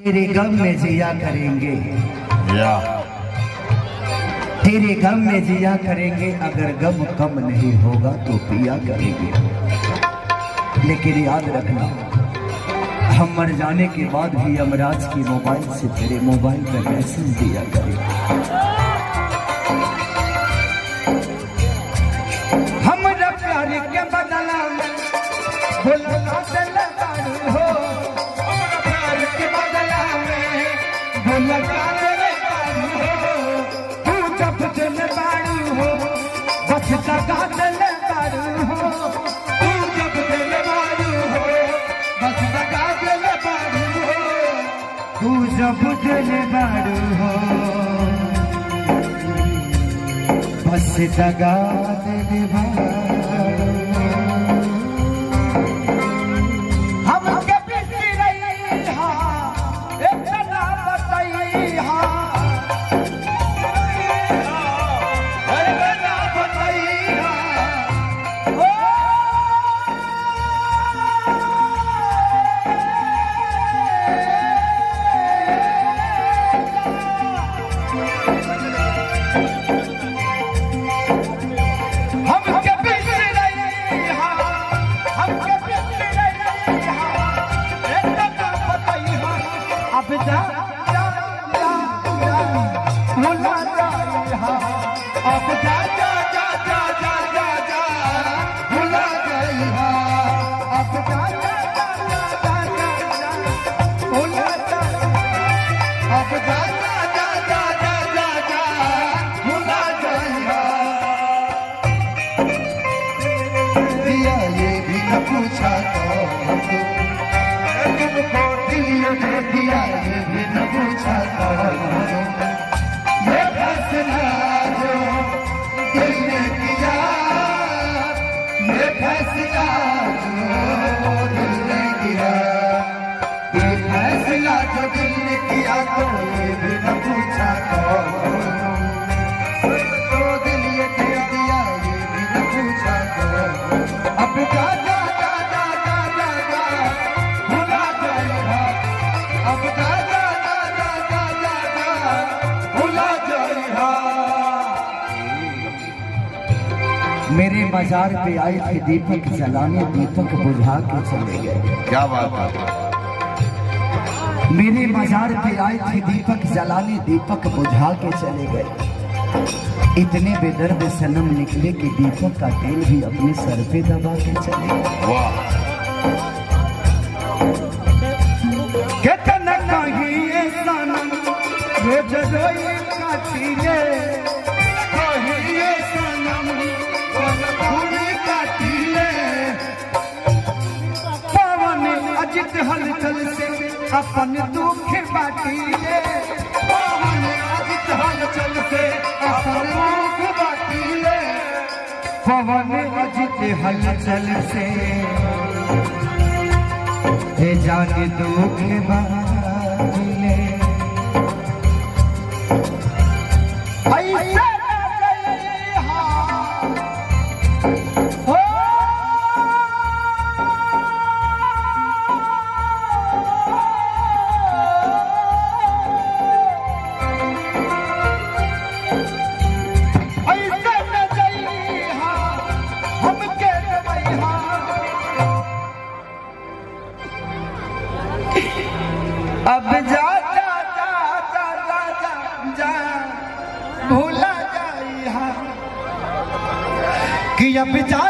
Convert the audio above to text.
तेरे गम में जिया करेंगे या तेरे गम में जिया करेंगे, अगर गम कम नहीं होगा तो पिया करेंगे। लेकिन याद रखना, हम मर जाने के बाद भी यमराज की मोबाइल से तेरे मोबाइल पर मैसेज दिया करेंगे। हमारा प्यार के बदला में भोला काटल कारू हो, हमारा प्यार के बदला में भोला काटल कारू हो। तू जब दिल बारू हो बस काटल कारू हो, तू जब दिल बारू हो बस काटल कारू हो, तू जब दिल बारू हो बस दगा दिल बारू। मेरे मजार पे आए थे दीपक जलाने, दीपक बुझा के चले गए। क्या बात है। मेरे मजार पे आए थे दीपक जलाने, दीपक बुझा के चले गए। इतने बेदर्द सनम निकले कि दीपक का तेल भी अपने सर पे दबा के चले गए। वाह। कितना कहिए सनम रोज रोई काटिए, कहिए सनम पवन अजित हलचल से अपन दुख बाटिए, पवन अजित हलचल से अपन दुख बाटिए, पवन अजित हलचल से हे जाने दुख बाटिए। ऐसे अब जा जा जा जा जा जा जा भूला जाई कि अब जा